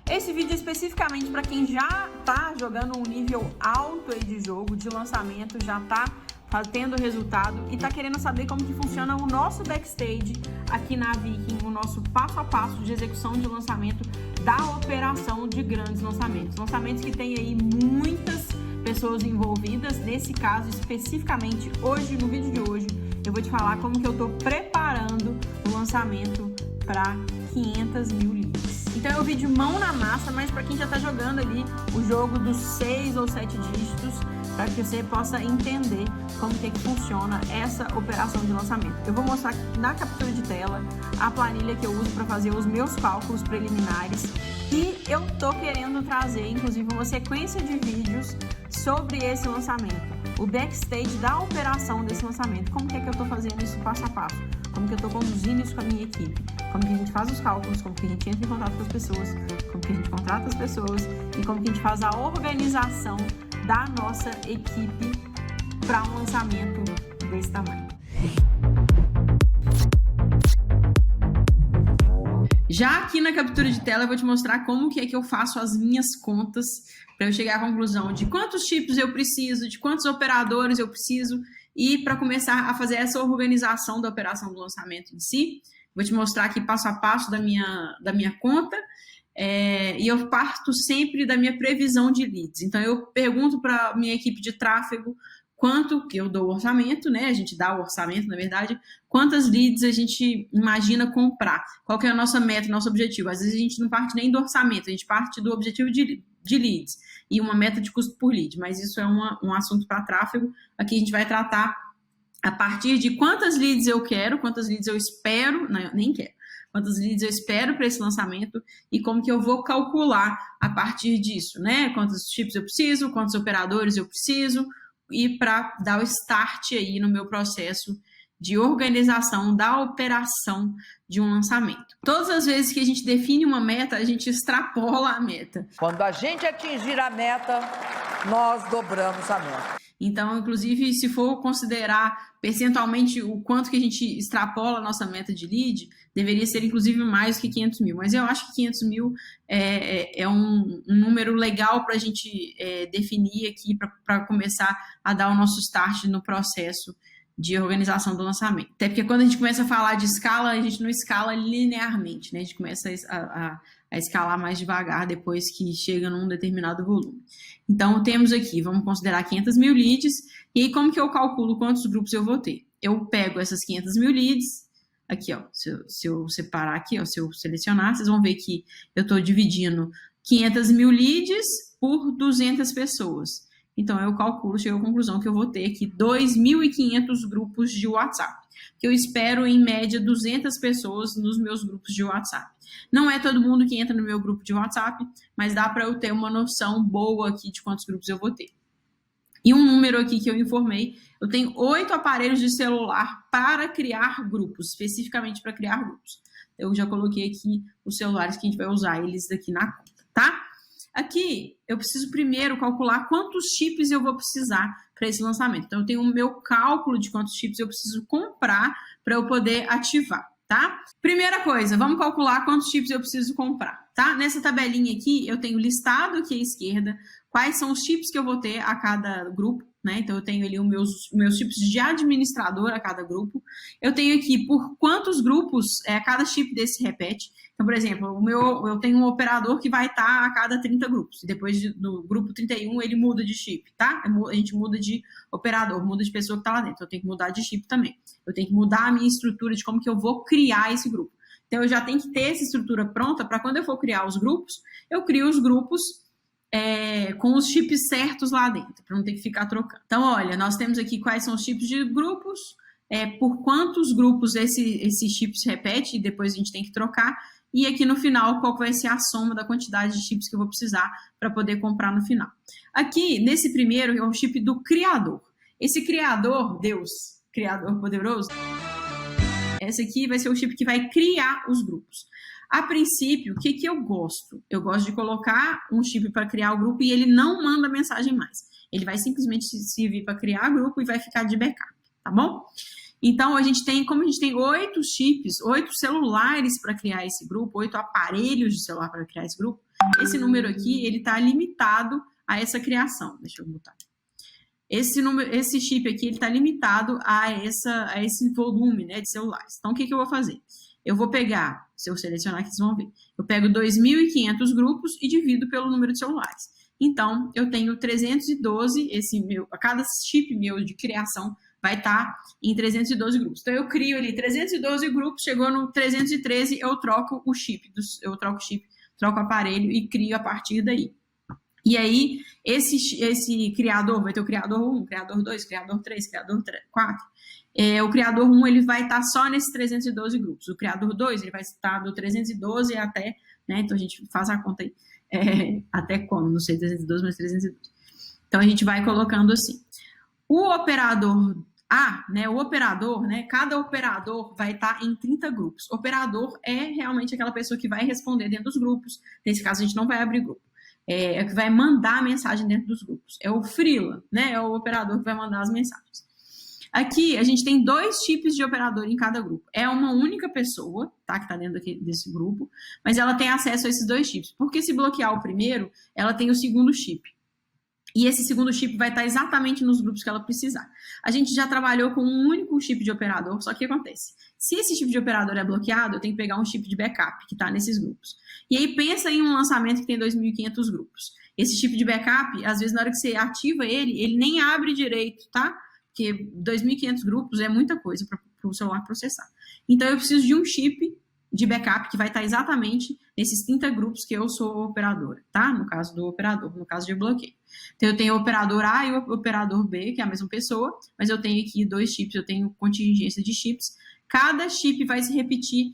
Esse vídeo é especificamente para quem já tá jogando um nível alto aí de jogo, de lançamento, já tá tendo resultado e tá querendo saber como que funciona o nosso backstage aqui na Viking, o nosso passo a passo de execução de lançamento da operação de grandes lançamentos. Lançamentos que tem aí muitas pessoas envolvidas. Nesse caso, especificamente hoje, no vídeo de hoje, eu vou te falar como que eu tô preparando o lançamento para 500 mil leads. Então é um vídeo mão na massa, mas para quem já tá jogando ali o jogo dos 6 ou 7 dígitos, para que você possa entender como que funciona essa operação de lançamento. Eu vou mostrar aqui na captura de tela a planilha que eu uso para fazer os meus cálculos preliminares e eu tô querendo trazer, inclusive, uma sequência de vídeos sobre esse lançamento, o backstage da operação desse lançamento, como que é que eu tô fazendo isso passo a passo, como que eu tô conduzindo isso com a minha equipe, como que a gente faz os cálculos, como que a gente entra em contato com as pessoas, como que a gente contrata as pessoas e como que a gente faz a organização da nossa equipe para um lançamento desse tamanho. Já aqui na captura de tela eu vou te mostrar como que é que eu faço as minhas contas para eu chegar à conclusão de quantos chips eu preciso, de quantos operadores eu preciso e para começar a fazer essa organização da operação do lançamento em si. Vou te mostrar aqui passo a passo da minha conta. E eu parto sempre da minha previsão de leads. Então, eu pergunto para a minha equipe de tráfego quanto que eu dou o orçamento, né? A gente dá o orçamento, na verdade, quantas leads a gente imagina comprar, qual que é a nossa meta, nosso objetivo. Às vezes a gente não parte nem do orçamento, a gente parte do objetivo de leads e uma meta de custo por lead, mas isso é um assunto para tráfego. Aqui a gente vai tratar a partir de quantas leads eu quero, quantas leads eu espero, não, nem quero. Quantas leads eu espero para esse lançamento e como que eu vou calcular a partir disso, né? Quantos chips eu preciso, quantos operadores eu preciso e para dar o start aí no meu processo de organização da operação de um lançamento. Todas as vezes que a gente define uma meta, a gente extrapola a meta. Quando a gente atingir a meta, nós dobramos a meta. Então, inclusive, se for considerar percentualmente o quanto que a gente extrapola a nossa meta de lead, deveria ser, inclusive, mais que 500 mil. Mas eu acho que 500 mil é um número legal para a gente definir aqui, para começar a dar o nosso start no processo de organização do lançamento. Até porque quando a gente começa a falar de escala, a gente não escala linearmente, né? A gente começa a escalar mais devagar depois que chega num determinado volume. Então, temos aqui, vamos considerar 500 mil leads, e aí como que eu calculo quantos grupos eu vou ter? Eu pego essas 500 mil leads, aqui, ó, se eu separar aqui, ó, se eu selecionar, vocês vão ver que eu estou dividindo 500 mil leads por 200 pessoas. Então, eu calculo, chego à conclusão que eu vou ter aqui 2.500 grupos de WhatsApp, que eu espero, em média, 200 pessoas nos meus grupos de WhatsApp. Não é todo mundo que entra no meu grupo de WhatsApp, mas dá para eu ter uma noção boa aqui de quantos grupos eu vou ter. E um número aqui que eu informei, eu tenho 8 aparelhos de celular para criar grupos, especificamente para criar grupos. Eu já coloquei aqui os celulares que a gente vai usar, eles aqui na conta, tá? Aqui, eu preciso primeiro calcular quantos chips eu vou precisar para esse lançamento. Então, eu tenho o meu cálculo de quantos chips eu preciso comprar para eu poder ativar, tá? Primeira coisa, vamos calcular quantos chips eu preciso comprar, tá? Nessa tabelinha aqui, eu tenho listado aqui à esquerda quais são os chips que eu vou ter a cada grupo, né? Então, eu tenho ali os meus chips de administrador a cada grupo. Eu tenho aqui por quantos grupos cada chip desse repete. Então, por exemplo, eu tenho um operador que vai estar a cada 30 grupos. E depois do grupo 31, ele muda de chip, tá? A gente muda de operador, muda de pessoa que está lá dentro. Eu tenho que mudar de chip também. Eu tenho que mudar a minha estrutura de como que eu vou criar esse grupo. Então, eu já tenho que ter essa estrutura pronta para quando eu for criar os grupos, eu crio os grupos com os chips certos lá dentro, para não ter que ficar trocando. Então, olha, nós temos aqui quais são os chips de grupos, por quantos grupos esse chip se repete, e depois a gente tem que trocar. E aqui no final, qual vai ser a soma da quantidade de chips que eu vou precisar para poder comprar no final. Aqui, nesse primeiro, é o chip do criador. Esse criador, Deus, criador poderoso, esse aqui vai ser o chip que vai criar os grupos. A princípio, o que eu gosto? Eu gosto de colocar um chip para criar o grupo e ele não manda mensagem mais. Ele vai simplesmente servir para criar grupo e vai ficar de backup, tá bom? Então, como a gente tem 8 chips, 8 celulares para criar esse grupo, 8 aparelhos de celular para criar esse grupo, esse número aqui, ele está limitado a essa criação. Deixa eu botar. Esse chip aqui, ele está limitado a esse volume, né, de celulares. Então, o que eu vou fazer? Eu vou pegar, se eu selecionar aqui, vocês vão ver, eu pego 2.500 grupos e divido pelo número de celulares. Então, eu tenho 312, cada chip meu de criação vai estar em 312 grupos. Então, eu crio ali 312 grupos, chegou no 313, eu troco o chip, troco o aparelho e crio a partir daí. E aí, esse criador, vai ter o criador 1, criador 2, criador 3, criador 4. O criador 1, ele vai estar só nesses 312 grupos. O criador 2, ele vai estar do 312 até, né? Então, a gente faz a conta aí. Até como? Não sei, 312, mas 312. Então, a gente vai colocando assim. O operador A, né? O operador, né? Cada operador vai estar em 30 grupos. Operador é realmente aquela pessoa que vai responder dentro dos grupos. Nesse caso, a gente não vai abrir grupo. É que vai mandar a mensagem dentro dos grupos. É o freela, né? É o operador que vai mandar as mensagens. Aqui, a gente tem 2 tipos de operador em cada grupo. É uma única pessoa, tá? Que está dentro desse grupo, mas ela tem acesso a esses 2 chips. Porque se bloquear o primeiro, ela tem o segundo chip. E esse segundo chip vai estar exatamente nos grupos que ela precisar. A gente já trabalhou com um único chip de operador, só que acontece? Se esse chip de operador é bloqueado, eu tenho que pegar um chip de backup, que está nesses grupos. E aí pensa em um lançamento que tem 2.500 grupos. Esse chip de backup, às vezes na hora que você ativa ele nem abre direito, tá? Porque 2.500 grupos é muita coisa para o celular processar. Então eu preciso de um chip de backup que vai estar exatamente nesses 30 grupos que eu sou operadora, tá? No caso do operador, no caso de bloqueio. Então, eu tenho o operador A e o operador B, que é a mesma pessoa, mas eu tenho aqui 2 chips, eu tenho contingência de chips. Cada chip vai se repetir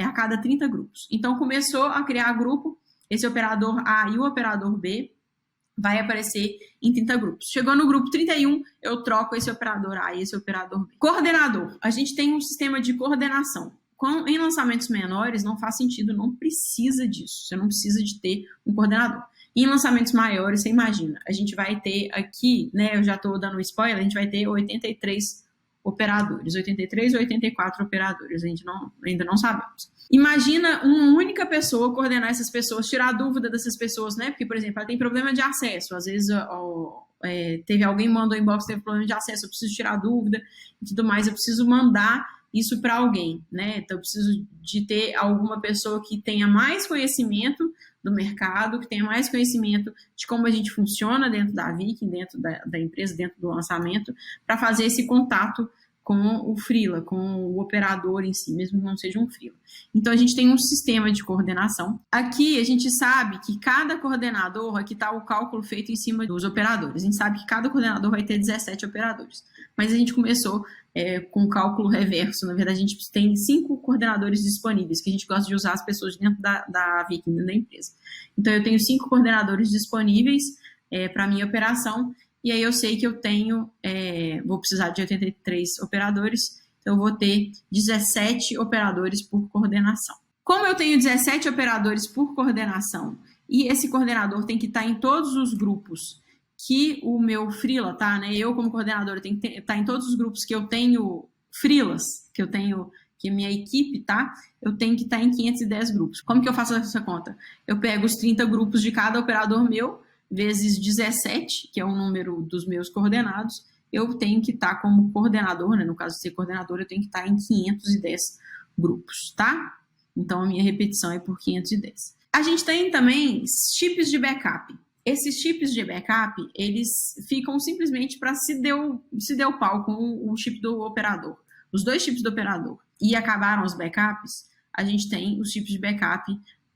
a cada 30 grupos. Então, começou a criar grupo, esse operador A e o operador B vai aparecer em 30 grupos. Chegou no grupo 31, eu troco esse operador A e esse operador B. Coordenador. A gente tem um sistema de coordenação. Em lançamentos menores, não faz sentido, não precisa disso. Você não precisa de ter um coordenador. Em lançamentos maiores, você imagina, a gente vai ter aqui, né, eu já estou dando um spoiler, a gente vai ter 83 operadores, 83 ou 84 operadores, a gente ainda não sabemos. Imagina uma única pessoa coordenar essas pessoas, tirar a dúvida dessas pessoas, né, porque, por exemplo, ela tem problema de acesso, às vezes teve alguém mandou inbox, teve problema de acesso, eu preciso tirar a dúvida e tudo mais, eu preciso mandar isso para alguém, né, então eu preciso de ter alguma pessoa que tenha mais conhecimento do mercado, que tenha mais conhecimento de como a gente funciona dentro da Viking, dentro da empresa, dentro do lançamento, para fazer esse contato com o freela, com o operador em si, mesmo que não seja um freela. Então, a gente tem um sistema de coordenação. Aqui, a gente sabe que cada coordenador, aqui está o cálculo feito em cima dos operadores. A gente sabe que cada coordenador vai ter 17 operadores. Mas a gente começou com o cálculo reverso. Na verdade, a gente tem 5 coordenadores disponíveis, que a gente gosta de usar as pessoas dentro da Viking, dentro da empresa. Então, eu tenho 5 coordenadores disponíveis para a minha operação. E aí eu sei que eu vou precisar de 83 operadores, então eu vou ter 17 operadores por coordenação. Como eu tenho 17 operadores por coordenação e esse coordenador tem que estar em todos os grupos que o meu freela tá, né? Eu como coordenadora tenho que estar em todos os grupos que eu tenho freelas, que minha equipe tá, eu tenho que estar em 510 grupos. Como que eu faço essa conta? Eu pego os 30 grupos de cada operador meu, vezes 17, que é o número dos meus coordenados, eu tenho que estar como coordenador, né? No caso de ser coordenador, eu tenho que estar em 510 grupos, tá? Então, a minha repetição é por 510. A gente tem também chips de backup. Esses chips de backup, eles ficam simplesmente para se deu pau com o chip do operador. Os 2 chips do operador e acabaram os backups, a gente tem os chips de backup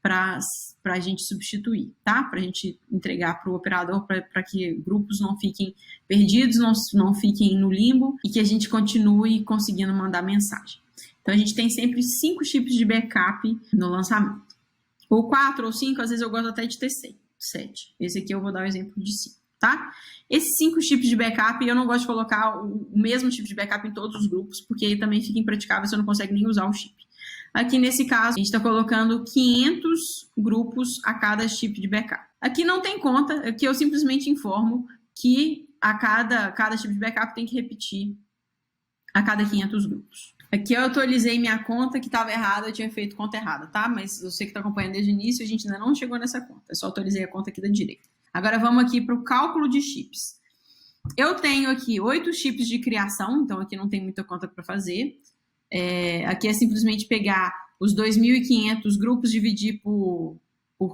para a gente substituir, tá? Para a gente entregar para o operador, para que grupos não fiquem perdidos, não fiquem no limbo e que a gente continue conseguindo mandar mensagem. Então, a gente tem sempre 5 chips de backup no lançamento. Ou 4 ou 5, às vezes eu gosto até de ter 7. Esse aqui eu vou dar o exemplo de 5, tá? Esses 5 chips de backup, eu não gosto de colocar o mesmo tipo de backup em todos os grupos, porque aí também fica impraticável, você não consegue nem usar o chip. Aqui, nesse caso, a gente está colocando 500 grupos a cada chip de backup. Aqui não tem conta, aqui eu simplesmente informo que a cada chip de backup tem que repetir a cada 500 grupos. Aqui eu atualizei minha conta que estava errada, eu tinha feito conta errada, tá? Mas você que está acompanhando desde o início, a gente ainda não chegou nessa conta. Eu só atualizei a conta aqui da direita. Agora vamos aqui para o cálculo de chips. Eu tenho aqui 8 chips de criação, então aqui não tem muita conta para fazer. Aqui é simplesmente pegar os 2.500 grupos, dividir por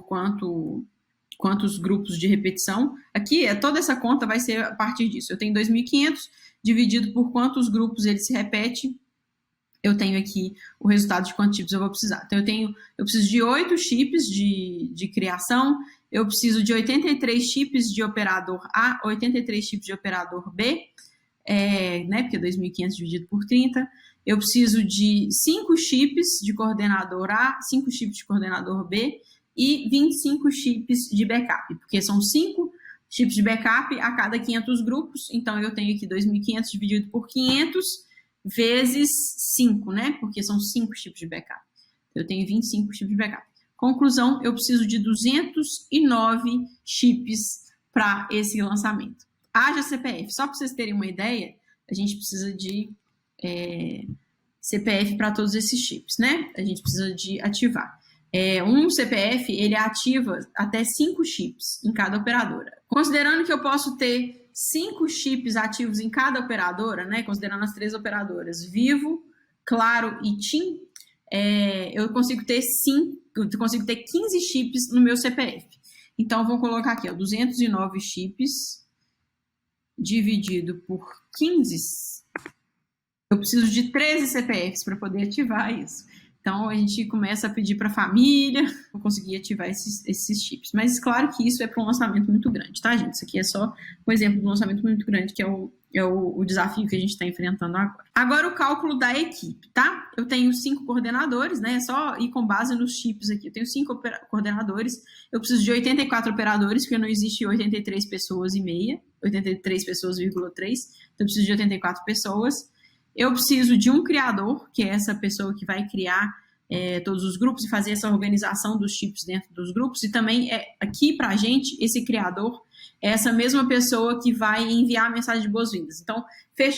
quantos grupos de repetição. Aqui, toda essa conta vai ser a partir disso. Eu tenho 2.500 dividido por quantos grupos ele se repete. Eu tenho aqui o resultado de quantos chips eu vou precisar. Então, eu preciso de 8 chips de criação, eu preciso de 83 chips de operador A, 83 chips de operador B, né, porque 2.500 dividido por 30. Eu preciso de 5 chips de coordenador A, 5 chips de coordenador B e 25 chips de backup, porque são 5 chips de backup a cada 500 grupos. Então, eu tenho aqui 2.500 dividido por 500 vezes 5, né? Porque são 5 chips de backup. Eu tenho 25 chips de backup. Conclusão, eu preciso de 209 chips para esse lançamento. Haja CPF. Só para vocês terem uma ideia, a gente precisa de CPF para todos esses chips, né? A gente precisa de ativar. Um CPF, ele ativa até 5 chips em cada operadora. Considerando que eu posso ter 5 chips ativos em cada operadora, né, considerando as 3 operadoras, Vivo, Claro e TIM, eu consigo ter 15 chips no meu CPF. Então, vou colocar aqui, 209 chips dividido por 15. Eu preciso de 13 CPFs para poder ativar isso. Então, a gente começa a pedir para a família para conseguir ativar esses chips. Mas, claro que isso é para um lançamento muito grande, tá, gente? Isso aqui é só um exemplo de um lançamento muito grande, que é o desafio que a gente está enfrentando agora. Agora, o cálculo da equipe, tá? Eu tenho 5 coordenadores, né? É só ir com base nos chips aqui. Eu tenho 5 coordenadores. Eu preciso de 84 operadores, porque não existe 83 pessoas e meia. 83 pessoas, 3. Então, eu preciso de 84 pessoas. Eu preciso de um criador, que é essa pessoa que vai criar todos os grupos e fazer essa organização dos chips dentro dos grupos. E também, aqui para a gente, esse criador é essa mesma pessoa que vai enviar a mensagem de boas-vindas. Então,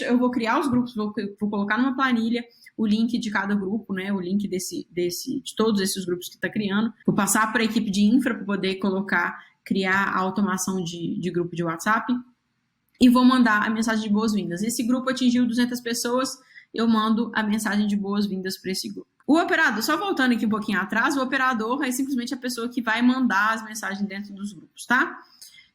eu vou criar os grupos, vou colocar numa planilha o link de cada grupo, né, o link de todos esses grupos que está criando. Vou passar para a equipe de infra para poder criar a automação de grupo de WhatsApp. E vou mandar a mensagem de boas-vindas. Esse grupo atingiu 200 pessoas, eu mando a mensagem de boas-vindas para esse grupo. O operador, só voltando aqui um pouquinho atrás, o operador é simplesmente a pessoa que vai mandar as mensagens dentro dos grupos, tá?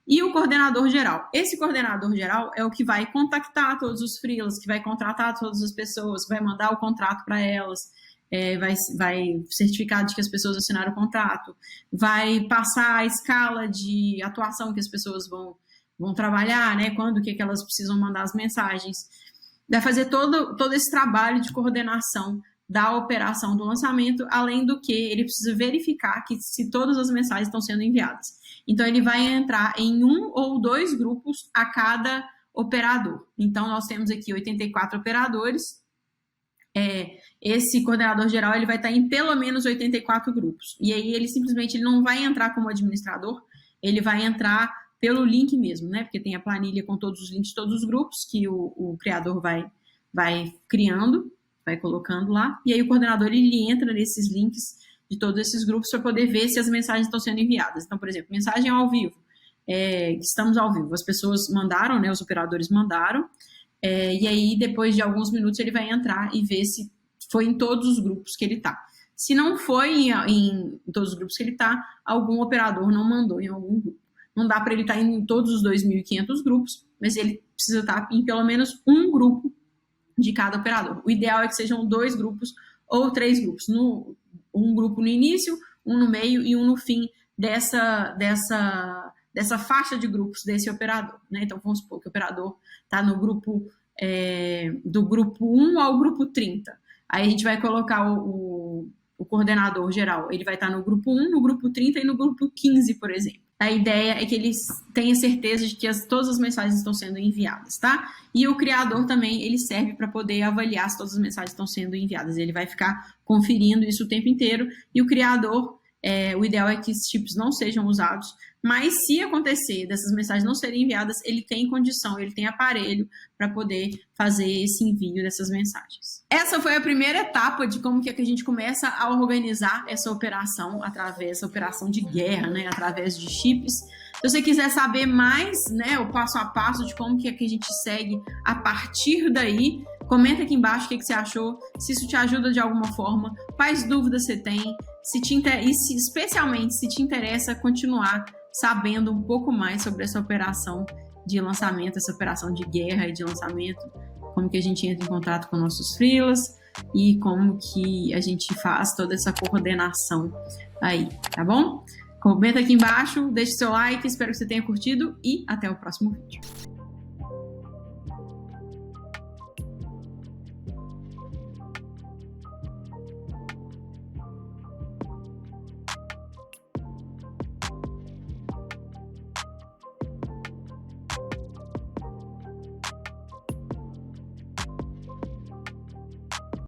E o coordenador geral. Esse coordenador geral é o que vai contactar todos os freelas, que vai contratar todas as pessoas, vai mandar o contrato para elas, vai certificar de que as pessoas assinaram o contrato, vai passar a escala de atuação que as pessoas vão trabalhar, né? Quando que elas precisam mandar as mensagens. Vai fazer todo esse trabalho de coordenação da operação do lançamento, além do que ele precisa verificar que se todas as mensagens estão sendo enviadas. Então, ele vai entrar em 1 ou 2 grupos a cada operador. Então, nós temos aqui 84 operadores. Esse coordenador geral ele vai estar em pelo menos 84 grupos. E aí, ele simplesmente não vai entrar como administrador, ele vai entrar pelo link mesmo, né? Porque tem a planilha com todos os links de todos os grupos que o criador vai criando, vai colocando lá. E aí o coordenador ele entra nesses links de todos esses grupos para poder ver se as mensagens estão sendo enviadas. Então, por exemplo, mensagem ao vivo. Estamos ao vivo. As pessoas mandaram, né? Os operadores mandaram. E aí, depois de alguns minutos, ele vai entrar e ver se foi em todos os grupos que ele está. Se não foi em todos os grupos que ele está, algum operador não mandou em algum grupo. Não dá para ele estar em todos os 2.500 grupos, mas ele precisa estar em pelo menos um grupo de cada operador. O ideal é que sejam 2 grupos ou 3 grupos. Um grupo no início, um no meio e um no fim dessa faixa de grupos desse operador, né? Então, vamos supor que o operador está no grupo do grupo 1 ao grupo 30. Aí a gente vai colocar o coordenador geral. Ele vai estar no grupo 1, no grupo 30 e no grupo 15, por exemplo. A ideia é que eles tenham certeza de que todas as mensagens estão sendo enviadas, tá? E o criador também, ele serve para poder avaliar se todas as mensagens estão sendo enviadas. Ele vai ficar conferindo isso o tempo inteiro. E o criador, o ideal é que esses chips não sejam usados, mas se acontecer dessas mensagens não serem enviadas, ele tem condição, ele tem aparelho para poder fazer esse envio dessas mensagens. Essa foi a primeira etapa de como que a gente começa a organizar essa operação dessa operação de guerra, né, através de chips. Se você quiser saber mais, né, o passo a passo de como que a gente segue a partir daí, comenta aqui embaixo o que você achou, se isso te ajuda de alguma forma, quais dúvidas você tem, especialmente se te interessa continuar sabendo um pouco mais sobre essa operação de lançamento, essa operação de guerra e de lançamento, como que a gente entra em contato com nossos freelas e como que a gente faz toda essa coordenação aí, tá bom? Comenta aqui embaixo, deixe seu like, espero que você tenha curtido e até o próximo vídeo.